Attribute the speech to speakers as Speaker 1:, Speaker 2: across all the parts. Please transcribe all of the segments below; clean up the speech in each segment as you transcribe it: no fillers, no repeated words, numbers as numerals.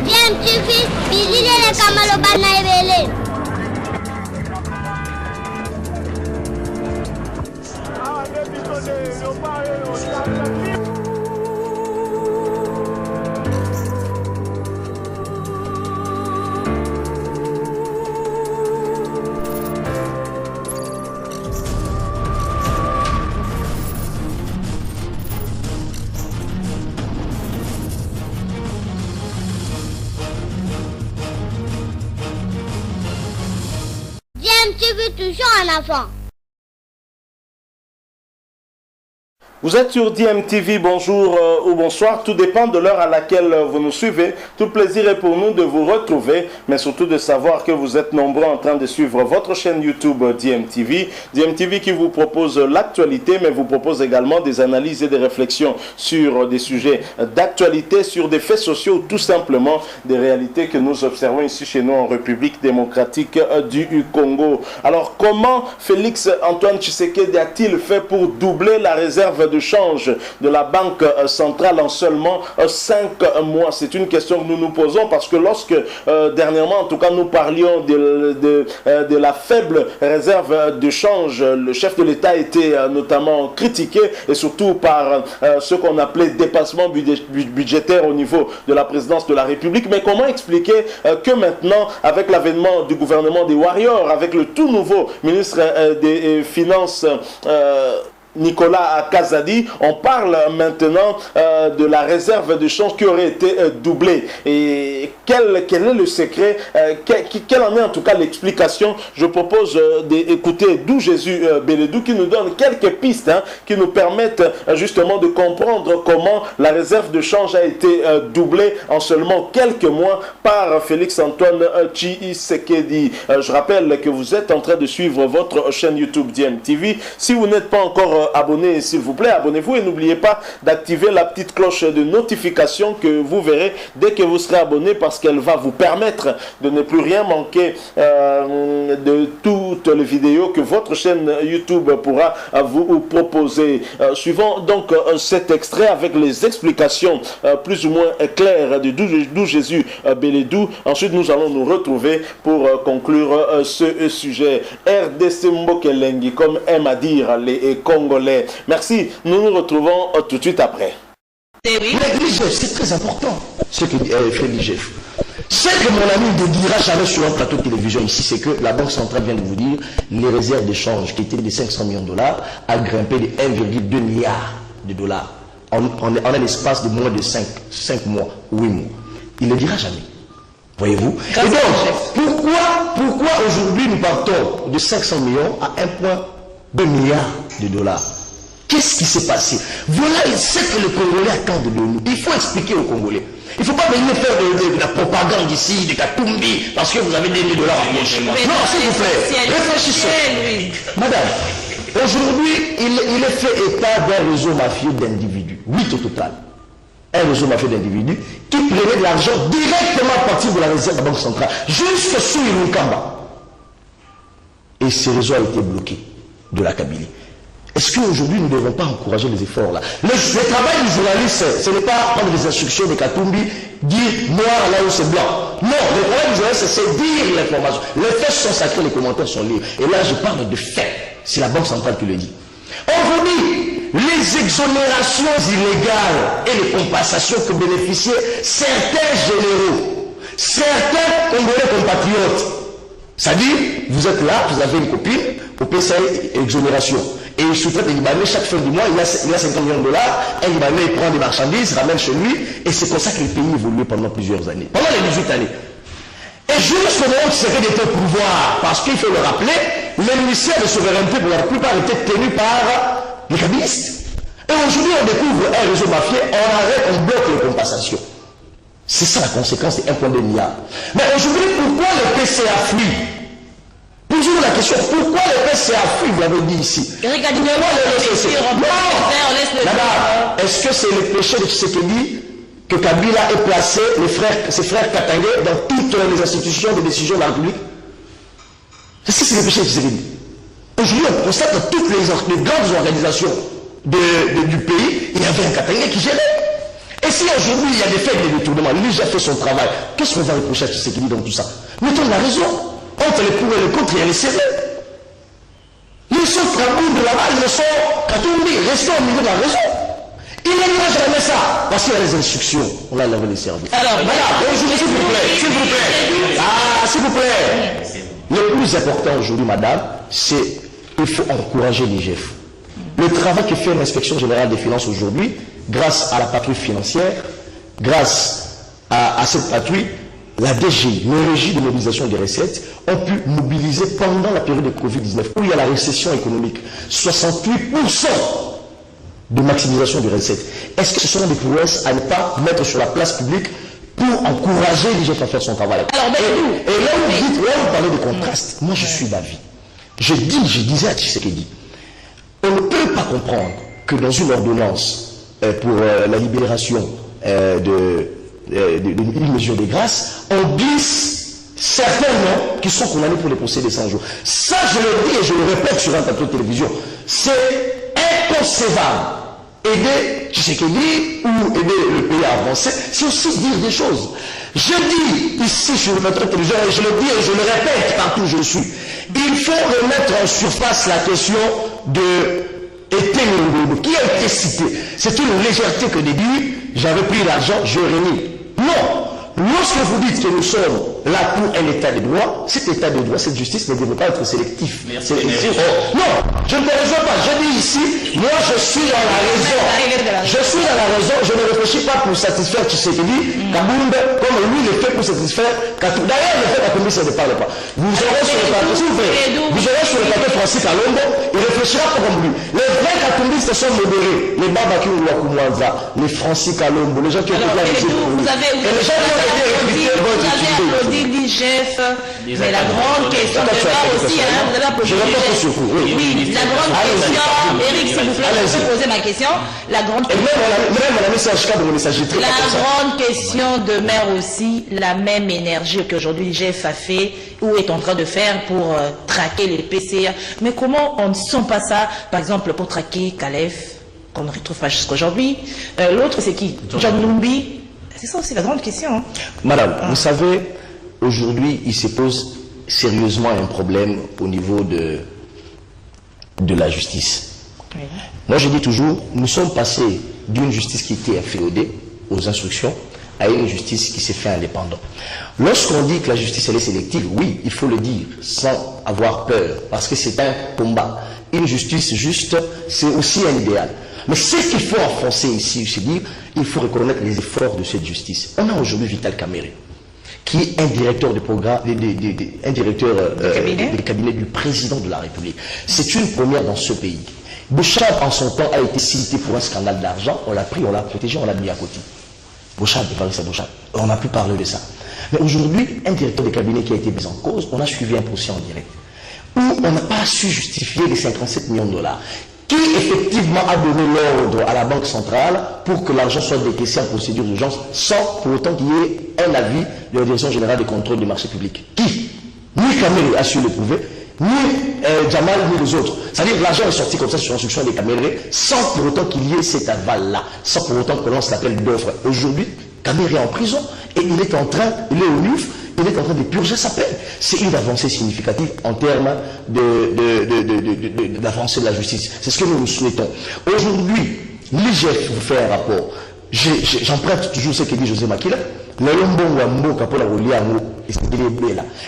Speaker 1: DMTV, Billy Kamalo Banaibele. DMTV toujours en avant.
Speaker 2: Vous êtes sur DMTV, bonjour ou bonsoir, tout dépend de l'heure à laquelle vous nous suivez. Tout plaisir est pour nous de vous retrouver, mais surtout de savoir que vous êtes nombreux en train de suivre votre chaîne YouTube DMTV. DMTV qui vous propose l'actualité, mais vous propose également des analyses et des réflexions sur des sujets d'actualité, sur des faits sociaux, tout simplement des réalités que nous observons ici chez nous en République démocratique du Congo. Alors, comment Félix Antoine Tshisekedi a-t-il fait pour doubler la réserve de change de la Banque centrale en seulement 5 mois? C'est une question que nous nous posons parce que lorsque dernièrement, en tout cas, nous parlions de la faible réserve de change, le chef de l'État a été notamment critiqué et surtout par ce qu'on appelait dépassement budgétaire au niveau de la présidence de la République. Mais comment expliquer que maintenant, avec l'avènement du gouvernement des Warriors, avec le tout nouveau ministre des Finances, Nicolas Kazadi, on parle maintenant de la réserve de change qui aurait été doublée. Et quel est le secret? Quelle en est en tout cas l'explication? Je propose d'écouter Dou Jésus Beledou qui nous donne quelques pistes qui nous permettent justement de comprendre comment la réserve de change a été doublée en seulement quelques mois par Félix Antoine Tshisekedi. Je rappelle que vous êtes en train de suivre votre chaîne YouTube DMTV. Si vous n'êtes pas encore abonné, s'il vous plaît, abonnez-vous et n'oubliez pas d'activer la petite cloche de notification que vous verrez dès que vous serez abonné parce qu'elle va vous permettre de ne plus rien manquer de toutes les vidéos que votre chaîne YouTube pourra vous proposer. Suivant donc cet extrait avec les explications plus ou moins claires de Dou Jésus Beledou. Ensuite, nous allons nous retrouver pour conclure ce sujet. RDC Mbokelengi, comme aiment à dire les Congolais. Merci, nous nous retrouvons tout de suite après.
Speaker 3: C'est très important ce que dit Frédéric Jeff. Ce que mon ami ne dira jamais sur un plateau de télévision ici, c'est que la Banque centrale vient de vous dire les réserves d'échange qui étaient de 500 millions de dollars a grimpé de 1,2 milliard de dollars en un espace de moins de 5 mois, 8 mois. Il ne le dira jamais. Voyez-vous? Et donc, pourquoi aujourd'hui nous partons de 500 millions à 1,2 milliard de dollars? Qu'est-ce qui s'est passé? Voilà ce que les Congolais attendent de nous. Il faut expliquer aux Congolais. Il ne faut pas venir faire de la propagande ici, de Katumbi, parce que vous avez des dollars en poche. Non, s'il vous plaît, réfléchissez. Madame, aujourd'hui, il est fait état d'un réseau mafieux d'individus. 8 au total. Un réseau mafieux d'individus qui prenait de l'argent directement à partir de la réserve de la Banque centrale, jusque sous Ilukamba. Et ce réseau a été bloqué de la Kabylie. Est-ce qu'aujourd'hui, nous ne devons pas encourager les efforts là? Le travail du journaliste, ce n'est pas prendre les instructions de Katumbi, dire noir là où c'est blanc. Non, le travail du journaliste, c'est dire l'information. Les faits sont sacrés, les commentaires sont libres. Et là, je parle de faits. C'est la Banque centrale qui le dit. Aujourd'hui, les exonérations illégales et les compensations que bénéficiaient certains généraux, certains Congolais compatriotes. C'est-à-dire, vous êtes là, vous avez une copine, au PCI exonération. Et il sous-traite les Libanais chaque fin du mois, il a 50 millions de dollars, un Libanais il prend des marchandises, ramène chez lui, et c'est comme ça que le pays évolue pendant plusieurs années. Pendant les 18 années. Et jusqu'au moment où Tshisekedi était au pouvoir, parce qu'il faut le rappeler, les ministères de souveraineté pour la plupart étaient tenus par les kabylistes. Et aujourd'hui on découvre un réseau mafieux, on arrête, on bloque les compensations. C'est ça la conséquence des 1,2 milliard. Mais aujourd'hui, pourquoi le PCA fuit? Posez-vous la question, pourquoi le PCA fuit? Vous l'avez dit ici.
Speaker 4: Regardez-moi
Speaker 3: est-ce que c'est le péché de Tshisekedi que Kabila ait placé ses frères Katangé dans toutes les institutions de décision de la République? Est-ce que c'est le péché de Tshisekedi? Aujourd'hui, on constate dans toutes les grandes organisations du pays, il y avait un Katangé qui gérait. Et si aujourd'hui il y a des faits de détournement, lui a fait son travail, qu'est-ce qu'on va reprocher à Tshisekedi dans tout ça? Mettons la raison. Entre les pour et les contre, il y a les sérieux. Les sont frappés de là-bas, ils sont Katumbi, restez au milieu de la raison. Il n'ira jamais ça, parce qu'il y a les instructions. On a lavé les services.
Speaker 4: Alors,
Speaker 3: voilà, s'il vous plaît, s'il vous plaît. Ah, s'il vous plaît. Le plus important aujourd'hui, madame, c'est qu'il faut encourager l'IGF. Le travail que fait l'inspection générale des finances aujourd'hui, grâce à la patrouille financière, grâce à cette patrouille, la DG, le régime de mobilisation des recettes, ont pu mobiliser pendant la période de Covid-19, où il y a la récession économique, 68% de maximisation des recettes. Est-ce que ce sont des prouesses à ne pas mettre sur la place publique pour encourager l'IGF à faire son travail?
Speaker 4: Alors,
Speaker 3: et là où vous parlez de contraste, moi je suis d'avis. Je disais à Tshisekedi, on ne peut pas comprendre que dans une ordonnance pour la libération d'une mesure de grâce, on glisse certains noms qui sont condamnés pour les procès des 100 jours. Ça, je le dis et je le répète sur un plateau de télévision, c'est inconcevable. Aider Tshisekedi ou aider le pays à avancer, c'est aussi dire des choses. Je dis ici sur le plateau de télévision, et je le dis et je le répète partout où je suis, il faut remettre en surface la question de qui a été cité. C'est une légèreté que de dire j'avais pris l'argent, je remis. Non. Lorsque vous dites que nous sommes là pour un état de droit, cet état de droit, cette justice ne devrait pas être sélectif. Non, je ne te rejoins pas. Je dis ici, moi je suis dans la raison. Je suis dans la raison, je ne réfléchis pas pour satisfaire Tshisekedi, Kaboumbe, comme lui le fait pour satisfaire Katumbi. D'ailleurs, le fait Katumbi, ça ne parle pas. Vous aurez sur le plateau, s'il vous plaît, vous aurez sur le plateau Francis Kalombo, il réfléchira pas comme lui. Les vrais Katumbi, ce sont modérés. Les Babaki Ouakoumouaza, les Francis Kalombo, les gens qui ont été la visite pour lui. Et les gens qui ont
Speaker 4: vous avez applaudi l'IGF, mais la grande question de là aussi, vous avez applaudi l'IGF. Oui, la grande question, Eric, s'il vous plaît, je vais poser ma question. La grande question demeure aussi la même énergie qu'aujourd'hui l'IGF a fait ou est en train de faire pour traquer les PCA. Mais comment on ne sent pas ça, par exemple, pour traquer Calef, qu'on ne retrouve pas jusqu'aujourd'hui? L'autre, c'est qui? John Numbi. C'est ça aussi la grande question. Hein.
Speaker 3: Madame, vous savez, aujourd'hui, il se pose sérieusement un problème au niveau de la justice. Oui. Moi, je dis toujours, nous sommes passés d'une justice qui était inféodée aux instructions à une justice qui s'est fait indépendante. Lorsqu'on dit que la justice elle est sélective, oui, il faut le dire sans avoir peur, parce que c'est un combat. Une justice juste, c'est aussi un idéal. Mais ce qu'il faut enfoncer ici, c'est dire, il faut reconnaître les efforts de cette justice. On a aujourd'hui Vital Kamerhe, qui est un directeur de programme, un directeur du cabinet du président de la République. C'est une première dans ce pays. Bouchard, en son temps, a été cité pour un scandale d'argent. On l'a pris, on l'a protégé, on l'a mis à côté. Bouchard, on n'a plus parlé de ça. Mais aujourd'hui, un directeur de cabinet qui a été mis en cause, on a suivi un procès en direct, où on n'a pas su justifier les 57 millions de dollars. Qui effectivement a donné l'ordre à la Banque centrale pour que l'argent soit décaissé en procédure d'urgence sans pour autant qu'il y ait un avis de la Direction générale des contrôles des marchés publics? Qui? Ni Kamerhe a su le prouver, ni Jamal, ni les autres. C'est-à-dire que l'argent est sorti comme ça sur instruction des Kamerhe sans pour autant qu'il y ait cet aval-là, sans pour autant qu'on lance l'appel d'offres. Aujourd'hui, Kamerhe est en prison et il est au NUF, il est en train de purger sa peine. C'est une avancée significative en termes d'avancée de la justice. C'est ce que nous souhaitons. Aujourd'hui, l'IGF vous fait un rapport. J'emprunte toujours ce que dit José Makila.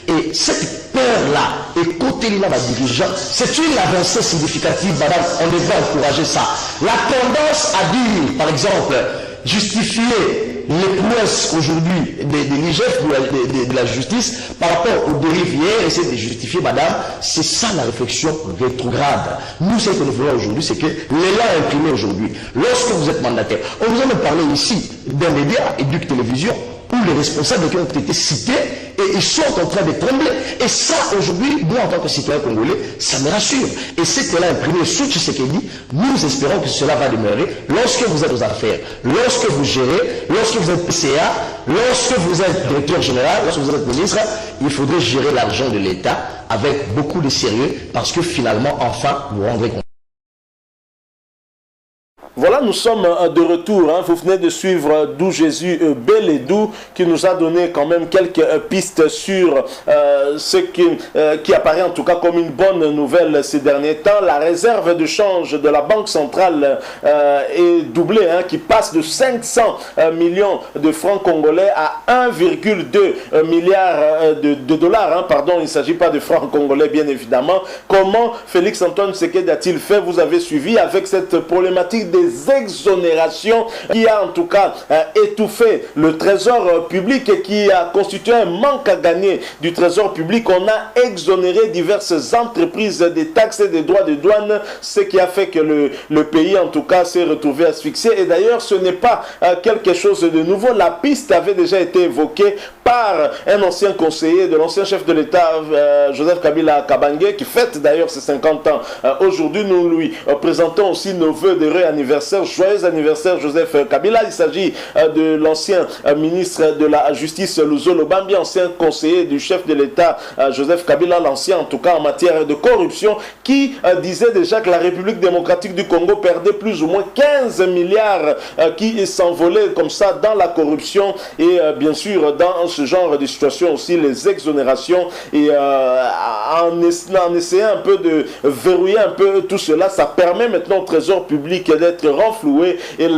Speaker 3: Et cette peur-là, et côté là, dirigeant, c'est une avancée significative, madame. On devrait encourager ça. La tendance à dire, par exemple, justifier les prouesses aujourd'hui de l'IGF, de la justice, par rapport aux dérives hier, essayer de justifier, madame, c'est ça la réflexion rétrograde. Nous, ce que nous voulons aujourd'hui, c'est que l'élan imprimé aujourd'hui, lorsque vous êtes mandataire, on vous a même parlé ici d'un média, Éduc Télévision, où les responsables qui ont été cités, et ils sont en train de trembler. Et ça, aujourd'hui, moi, en tant que citoyen congolais, ça me rassure. Et c'est que là, imprimé sur Tshisekedi, nous espérons que cela va demeurer lorsque vous êtes aux affaires, lorsque vous gérez, lorsque vous êtes PCA, lorsque vous êtes directeur général, lorsque vous êtes ministre, il faudrait gérer l'argent de l'État avec beaucoup de sérieux, parce que finalement, enfin, vous rendrez compte.
Speaker 2: Voilà, nous sommes de retour. Vous venez de suivre Doux Jésus Beledou qui nous a donné quand même quelques pistes sur ce qui apparaît en tout cas comme une bonne nouvelle ces derniers temps. La réserve de change de la Banque centrale est doublée, qui passe de 500 millions de francs congolais à 1,2 milliard de dollars. Pardon, il ne s'agit pas de francs congolais bien évidemment. Comment Félix Antoine Tshisekedi a-t-il fait? Vous avez suivi avec cette problématique des exonérations qui a en tout cas étouffé le trésor public et qui a constitué un manque à gagner du trésor public. On a exonéré diverses entreprises des taxes et des droits de douane, ce qui a fait que le pays en tout cas s'est retrouvé asphyxié. Et d'ailleurs ce n'est pas quelque chose de nouveau. La piste avait déjà été évoquée par un ancien conseiller de l'ancien chef de l'État Joseph Kabila Kabange, qui fête d'ailleurs ses 50 ans. Aujourd'hui, nous lui présentons aussi nos vœux de réanniversaire. Joyeux anniversaire Joseph Kabila. Il s'agit de l'ancien ministre de la Justice Luzolo Bambi, ancien conseiller du chef de l'État Joseph Kabila, l'ancien en tout cas en matière de corruption, qui disait déjà que la République démocratique du Congo perdait plus ou moins 15 milliards qui s'envolaient comme ça dans la corruption et bien sûr dans ce genre de situation aussi les exonérations et en essayant un peu de verrouiller un peu tout cela, ça permet maintenant au trésor public d'être renfloué et,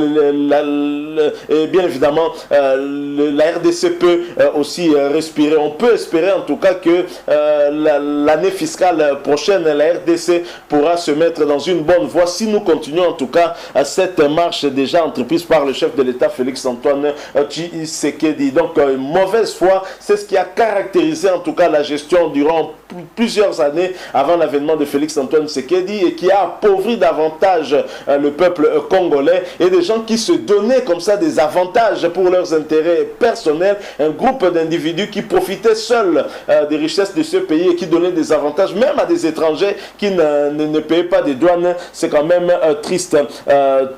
Speaker 2: bien évidemment la RDC peut aussi respirer. On peut espérer en tout cas que l'année fiscale prochaine, la RDC pourra se mettre dans une bonne voie si nous continuons en tout cas à cette marche déjà entreprise par le chef de l'État Félix Antoine Tshisekedi. Donc mauvaise foi, c'est ce qui a caractérisé en tout cas la gestion durant plusieurs années avant l'avènement de Félix Antoine Tshisekedi et qui a appauvri davantage le peuple congolais et des gens qui se donnaient comme ça des avantages pour leurs intérêts personnels, un groupe d'individus qui profitaient seuls des richesses de ce pays et qui donnaient des avantages même à des étrangers qui ne payaient pas des douanes. C'est quand même triste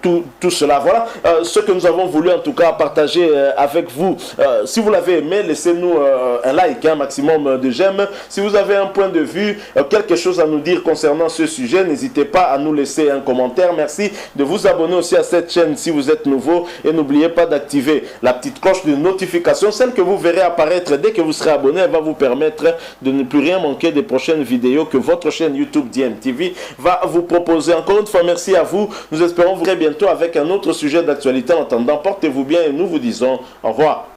Speaker 2: tout cela. Voilà ce que nous avons voulu en tout cas partager avec vous. Si vous l'avez aimé, laissez-nous un like, un maximum de j'aime. Si vous avez un point de vue, quelque chose à nous dire concernant ce sujet, n'hésitez pas à nous laisser un commentaire. Merci de vous abonner aussi à cette chaîne si vous êtes nouveau et n'oubliez pas d'activer la petite cloche de notification, celle que vous verrez apparaître dès que vous serez abonné. Elle va vous permettre de ne plus rien manquer des prochaines vidéos que votre chaîne YouTube DMTV va vous proposer. Encore une fois, merci à vous. Nous espérons vous très bientôt avec un autre sujet d'actualité. En attendant, portez-vous bien et nous vous disons au revoir.